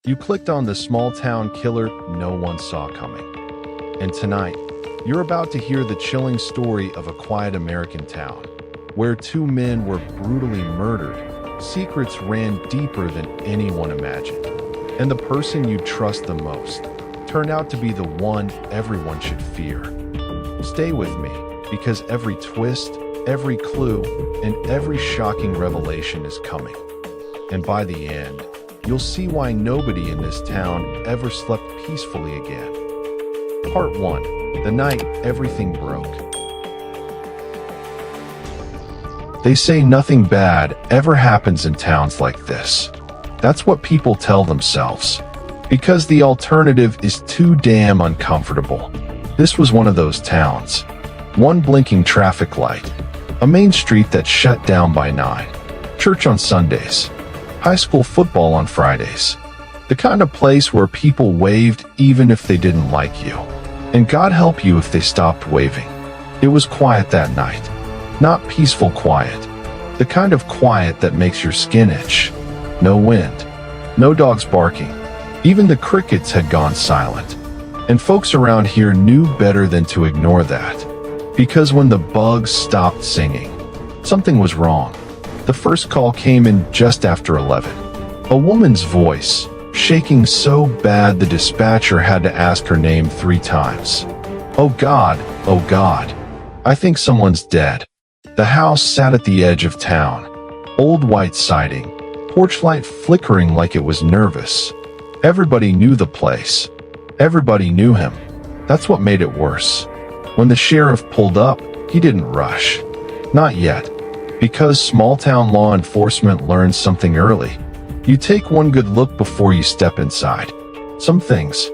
You clicked on the small town killer no one saw coming. And tonight, you're about to hear the chilling story of a quiet American town, where two men were brutally murdered, secrets ran deeper than anyone imagined, and the person you trust the most turned out to be the one everyone should fear. Stay with me, because every twist, every clue, and every shocking revelation is coming. And by the end, you'll see why nobody in this town ever slept peacefully again. Part 1. The night everything broke. They say nothing bad ever happens in towns like this. That's what people tell themselves, because the alternative is too damn uncomfortable. This was one of those towns. One blinking traffic light, a main street that shut down by 9, church on Sundays, high school football on Fridays. The kind of place where people waved even if they didn't like you. And God help you if they stopped waving. It was quiet that night. Not peaceful quiet. The kind of quiet that makes your skin itch. No wind. No dogs barking. Even the crickets had gone silent. And folks around here knew better than to ignore that. Because when the bugs stopped singing, something was wrong. The first call came in just after 11. A woman's voice, shaking so bad the dispatcher had to ask her name 3 times. Oh God, I think someone's dead. The house sat at the edge of town. Old white siding, porch light flickering like it was nervous. Everybody knew the place. Everybody knew him. That's what made it worse. When the sheriff pulled up, he didn't rush. Not yet. Because small-town law enforcement learned something early. You take one good look before you step inside. Some things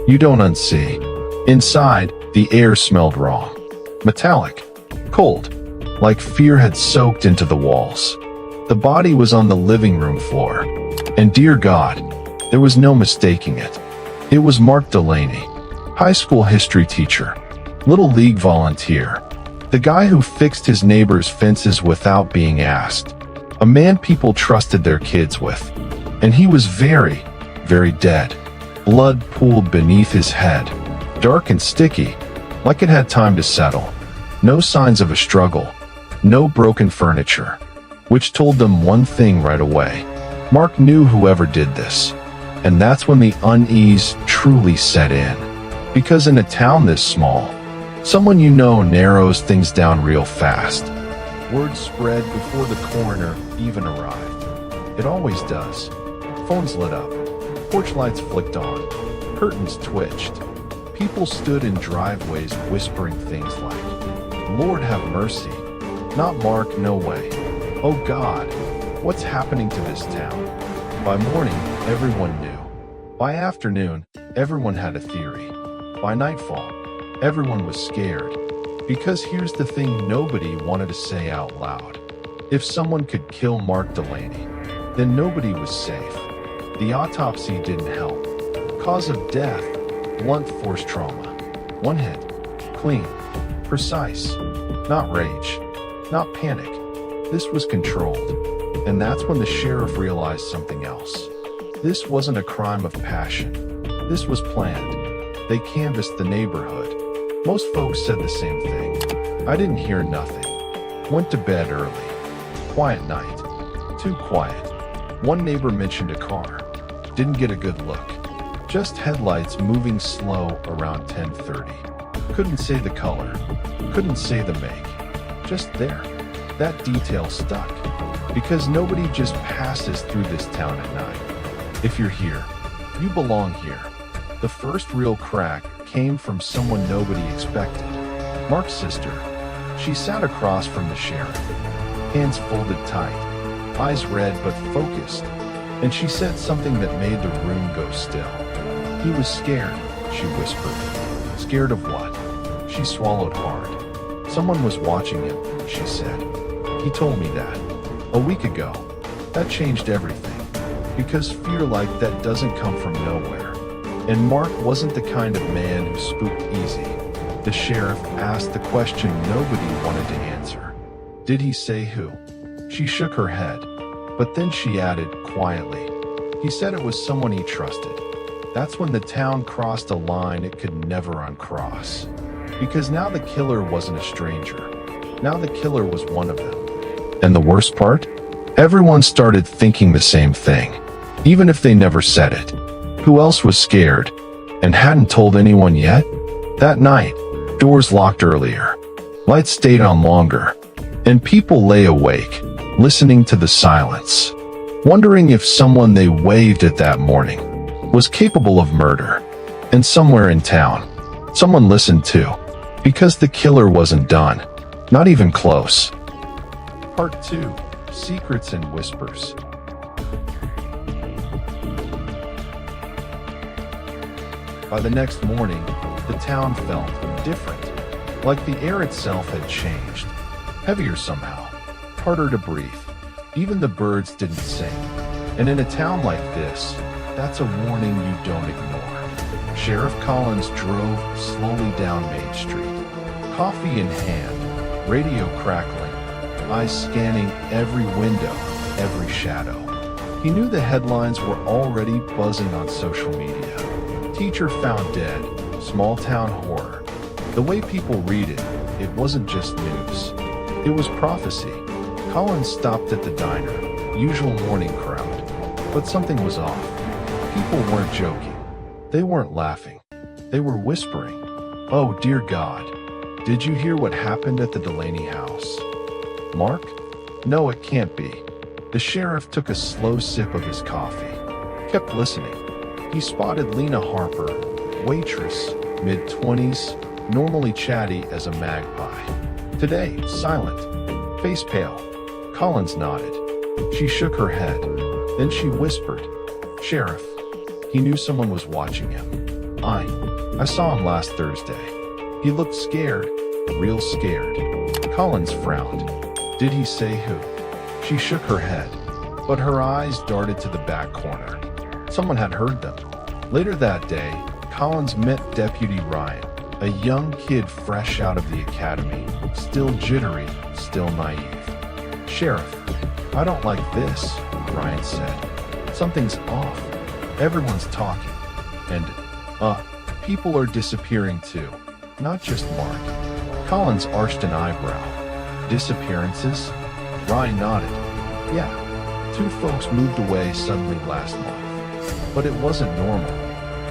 you don't unsee. Inside, the air smelled wrong. Metallic. Cold. Like fear had soaked into the walls. The body was on the living room floor. And dear God, there was no mistaking it. It was Mark Delaney, high school history teacher, Little League volunteer, the guy who fixed his neighbor's fences without being asked, a man people trusted their kids with. And he was very, very dead. Blood pooled beneath his head, dark and sticky, like it had time to settle. No signs of a struggle, no broken furniture, which told them one thing right away. Mark knew whoever did this. And that's when the unease truly set in. Because in a town this small, someone you know narrows things down real fast. Word spread before the coroner even arrived. It always does. Phones lit up. Porch lights flicked on. Curtains twitched. People stood in driveways whispering things like, Lord have mercy. Not Mark, no way. Oh God, what's happening to this town? By morning, everyone knew. By afternoon, everyone had a theory. By nightfall, everyone was scared. Because here's the thing nobody wanted to say out loud. If someone could kill Mark Delaney, then nobody was safe. The autopsy didn't help. Cause of death, blunt force trauma. One hit, clean, precise. Not rage, not panic. This was controlled. And that's when the sheriff realized something else. This wasn't a crime of passion. This was planned. They canvassed the neighborhood. Most folks said the same thing. I didn't hear nothing. Went to bed early. Quiet night. Too quiet. One neighbor mentioned a car. Didn't get a good look. Just headlights moving slow around 10:30. Couldn't say the color. Couldn't say the make. Just there. That detail stuck. Because nobody just passes through this town at night. If you're here, you belong here. The first real crack came from someone nobody expected. Mark's sister. She sat across from the sheriff. Hands folded tight. Eyes red but focused. And she said something that made the room go still. He was scared, she whispered. Scared of what? She swallowed hard. Someone was watching him, she said. He told me that. A week ago. That changed everything. Because fear like that doesn't come from nowhere. And Mark wasn't the kind of man who spooked easy. The sheriff asked the question nobody wanted to answer. Did he say who? She shook her head. But then she added quietly, He said it was someone he trusted. That's when the town crossed a line it could never uncross. Because now the killer wasn't a stranger. Now the killer was one of them. And the worst part? Everyone started thinking the same thing, even if they never said it. Who else was scared and hadn't told anyone yet? That night, doors locked earlier, lights stayed on longer, and people lay awake, listening to the silence, wondering if someone they waved at that morning was capable of murder. And somewhere in town, someone listened too, because the killer wasn't done, not even close. Part 2. Secrets and Whispers. By the next morning, the town felt different, like the air itself had changed. Heavier somehow, harder to breathe. Even the birds didn't sing. And in a town like this, that's a warning you don't ignore. Sheriff Collins drove slowly down Main Street, coffee in hand, radio crackling, eyes scanning every window, every shadow. He knew the headlines were already buzzing on social media. Teacher found dead, small town horror. The way people read it, it wasn't just news. It was prophecy. Collins stopped at the diner, usual morning crowd. But something was off. People weren't joking. They weren't laughing. They were whispering. Oh, dear God. Did you hear what happened at the Delaney house? Mark? No, it can't be. The sheriff took a slow sip of his coffee, kept listening. He spotted Lena Harper, waitress, mid-20s, normally chatty as a magpie. Today, silent, face pale. Collins nodded. She shook her head. Then she whispered, "Sheriff." He knew someone was watching him. I saw him last Thursday. He looked scared, real scared. Collins frowned. Did he say who? She shook her head, but her eyes darted to the back corner. Someone had heard them. Later that day, Collins met Deputy Ryan, a young kid fresh out of the academy, still jittery, still naive. "Sheriff, I don't like this," Ryan said. "Something's off. Everyone's talking. And, people are disappearing too. Not just Mark." Collins arched an eyebrow. "Disappearances?" Ryan nodded. "Yeah, 2 folks moved away suddenly last month. But it wasn't normal.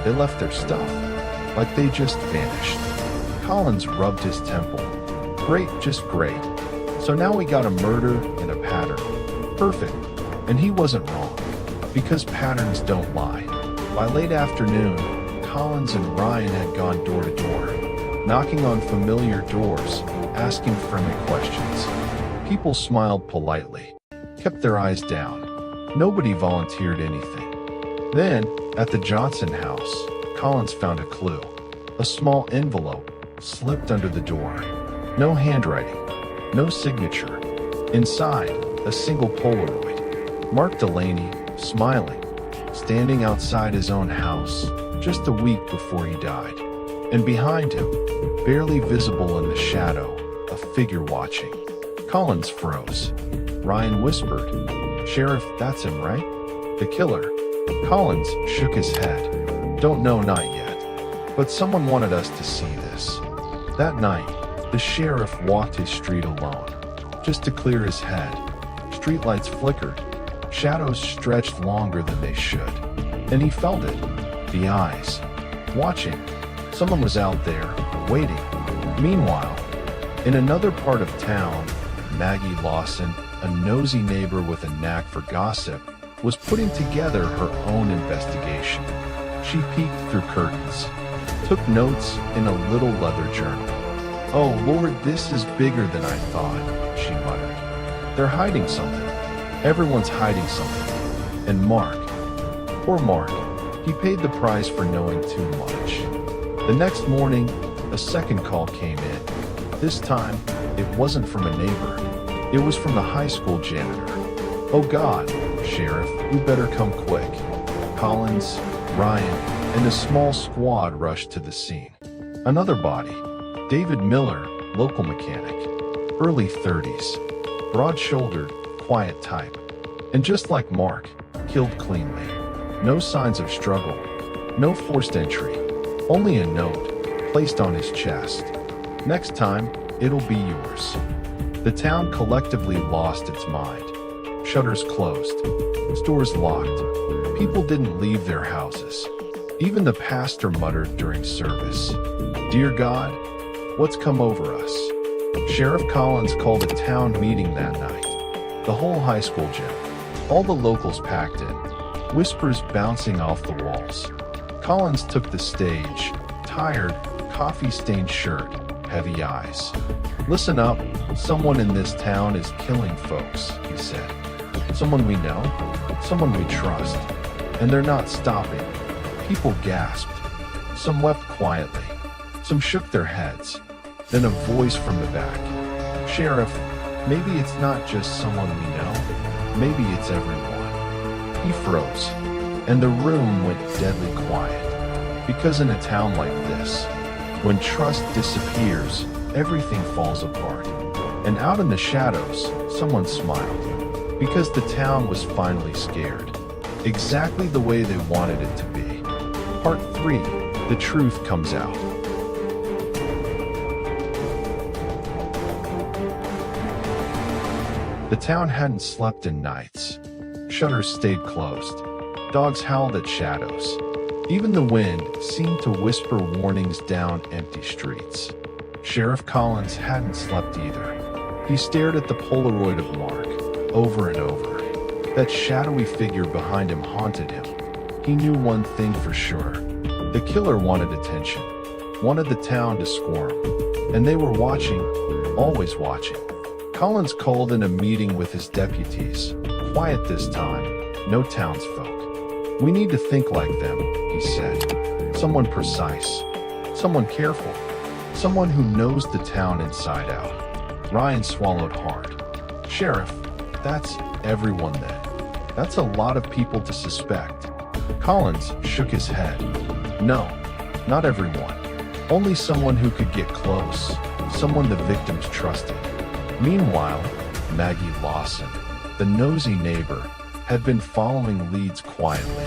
They left their stuff, like they just vanished." Collins rubbed his temple. "Great, just great. So now we got a murder and a pattern. Perfect." And he wasn't wrong, because patterns don't lie. By late afternoon, Collins and Ryan had gone door to door, knocking on familiar doors, asking friendly questions. People smiled politely, kept their eyes down. Nobody volunteered anything. Then, at the Johnson house, Collins found a clue. A small envelope slipped under the door. No handwriting, no signature. Inside, a single Polaroid. Mark Delaney, smiling, standing outside his own house, just a week before he died. And behind him, barely visible in the shadow, a figure watching. Collins froze. Ryan whispered, "Sheriff, that's him, right? The killer." Collins shook his head. "Don't know, not yet. But someone wanted us to see this." That night, the sheriff walked his street alone, just to clear his head. Streetlights flickered. Shadows stretched longer than they should. And he felt it. The eyes. Watching. Someone was out there, waiting. Meanwhile, in another part of town, Maggie Lawson, a nosy neighbor with a knack for gossip, was putting together her own investigation. She peeked through curtains, took notes in a little leather journal. "Oh Lord, this is bigger than I thought," she muttered. "They're hiding something. Everyone's hiding something." And Mark, poor Mark, he paid the price for knowing too much. The next morning, a second call came in. This time, it wasn't from a neighbor. It was from the high school janitor. "Oh God, Sheriff, you better come quick." Collins, Ryan, and a small squad rushed to the scene. Another body. David Miller, local mechanic. Early 30s. Broad-shouldered, quiet type. And just like Mark, killed cleanly. No signs of struggle, no forced entry, only a note placed on his chest. Next time, it'll be yours. The town collectively lost its mind. Shutters closed, stores locked. People didn't leave their houses. Even the pastor muttered during service, "Dear God, what's come over us?" Sheriff Collins called a town meeting that night. The whole high school gym, all the locals packed in, whispers bouncing off the walls. Collins took the stage, tired, coffee-stained shirt, heavy eyes. "Listen up, someone in this town is killing folks," he said. "Someone we know, someone we trust, and they're not stopping." People gasped. Some wept quietly. Some shook their heads. Then a voice from the back. "Sheriff, maybe it's not just someone we know. Maybe it's everyone." He froze, and the room went deadly quiet. Because in a town like this, when trust disappears, everything falls apart. And out in the shadows, someone smiled. Because the town was finally scared. Exactly the way they wanted it to be. Part 3. The truth comes out. The town hadn't slept in nights. Shutters stayed closed. Dogs howled at shadows. Even the wind seemed to whisper warnings down empty streets. Sheriff Collins hadn't slept either. He stared at the Polaroid of Mark, over and over. That shadowy figure behind him haunted him. He knew one thing for sure. The killer wanted attention, wanted the town to squirm. And they were watching, always watching. Collins called in a meeting with his deputies. Quiet this time, no townsfolk. "We need to think like them," he said. "Someone precise, someone careful, someone who knows the town inside out." Ryan swallowed hard. "Sheriff, that's everyone then. That's a lot of people to suspect." Collins shook his head. "No, not everyone. Only someone who could get close, someone the victims trusted." Meanwhile, Maggie Lawson, the nosy neighbor, had been following leads quietly.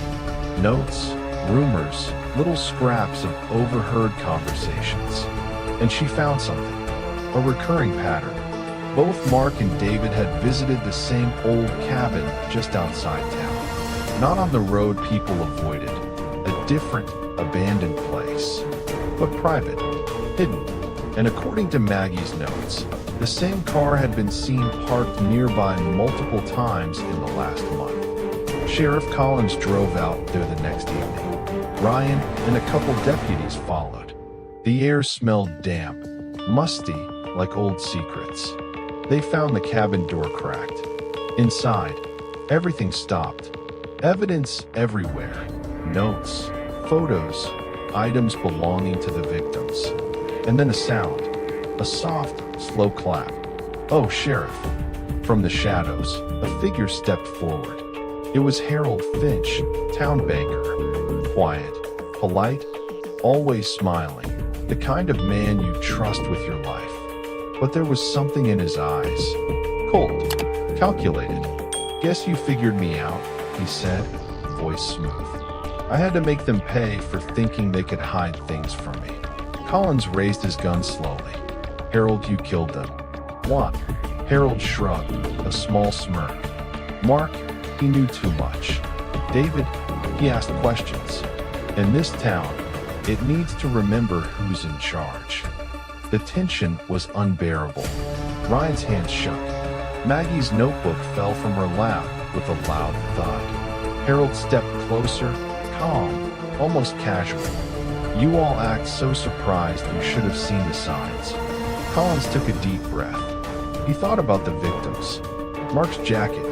Notes, rumors, little scraps of overheard conversations. And she found something, a recurring pattern. Both Mark and David had visited the same old cabin just outside town. Not on the road people avoided, a different, abandoned place. But private, hidden. And according to Maggie's notes, the same car had been seen parked nearby multiple times in the last month. Sheriff Collins drove out there the next evening. Ryan and a couple deputies followed. The air smelled damp, musty, like old secrets. They found the cabin door cracked. Inside, everything stopped. Evidence everywhere. Notes, photos, items belonging to the victims. And then a sound. A soft, slow clap. "Oh, Sheriff." From the shadows, a figure stepped forward. It was Harold Finch, town banker. Quiet, polite, always smiling. The kind of man you trust with your life. But there was something in his eyes. Cold, calculated. "Guess you figured me out," he said, voice smooth. "I had to make them pay for thinking they could hide things from me." Collins raised his gun slowly. "Harold, you killed them." "What?" Harold shrugged, a small smirk. "Mark, he knew too much. David, he asked questions. In this town, it needs to remember who's in charge." The tension was unbearable. Ryan's hands shook. Maggie's notebook fell from her lap with a loud thud. Harold stepped closer, calm, almost casual. "You all act so surprised you should have seen the signs." Collins took a deep breath. He thought about the victims. Mark's jacket,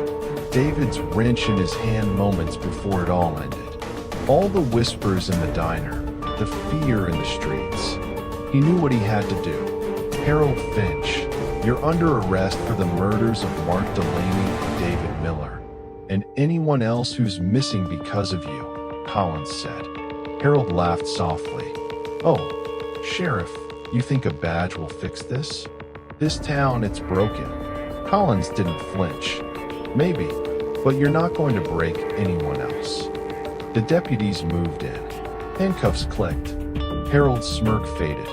David's wrench in his hand moments before it all ended. All the whispers in the diner, the fear in the streets. He knew what he had to do. "Harold Finch, you're under arrest for the murders of Mark Delaney and David Miller, and anyone else who's missing because of you," Collins said. Harold laughed softly. "Oh, Sheriff, you think a badge will fix this? This town, it's broken." Collins didn't flinch. "Maybe, but you're not going to break anyone else." The deputies moved in. Handcuffs clicked. Harold's smirk faded.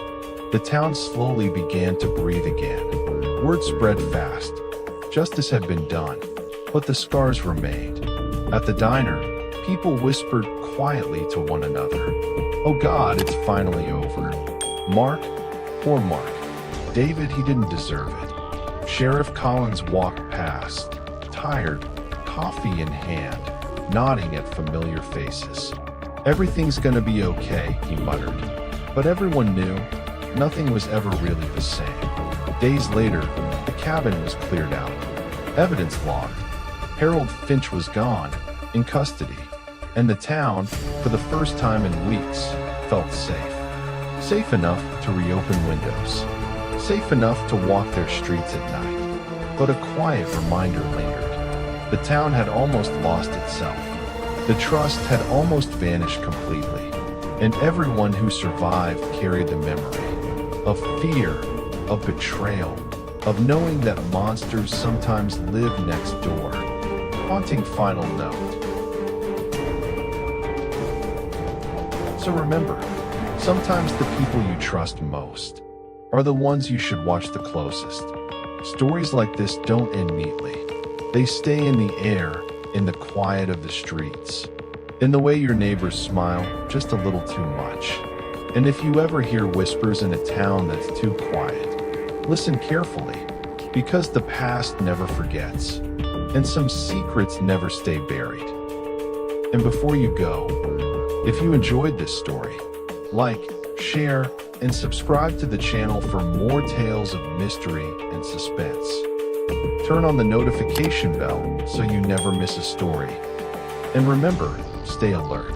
The town slowly began to breathe again. Word spread fast. Justice had been done, but the scars remained. At the diner, people whispered quietly to one another, "Oh God, it's finally over." Mark? Poor Mark. David, he didn't deserve it. Sheriff Collins walked past, tired, coffee in hand, nodding at familiar faces. "Everything's gonna be okay," he muttered. But everyone knew nothing was ever really the same. Days later, the cabin was cleared out. Evidence logged. Harold Finch was gone, in custody. And the town, for the first time in weeks, felt safe. Safe enough to reopen windows. Safe enough to walk their streets at night. But a quiet reminder lingered. The town had almost lost itself. The trust had almost vanished completely. And everyone who survived carried the memory of fear, of betrayal, of knowing that monsters sometimes live next door. Haunting final note. So remember, sometimes the people you trust most are the ones you should watch the closest. Stories like this don't end neatly. They stay in the air, in the quiet of the streets, in the way your neighbors smile just a little too much. And if you ever hear whispers in a town that's too quiet, listen carefully, because the past never forgets, and some secrets never stay buried. And before you go, if you enjoyed this story, like, share, and subscribe to the channel for more tales of mystery and suspense. Turn on the notification bell so you never miss a story. And remember, stay alert.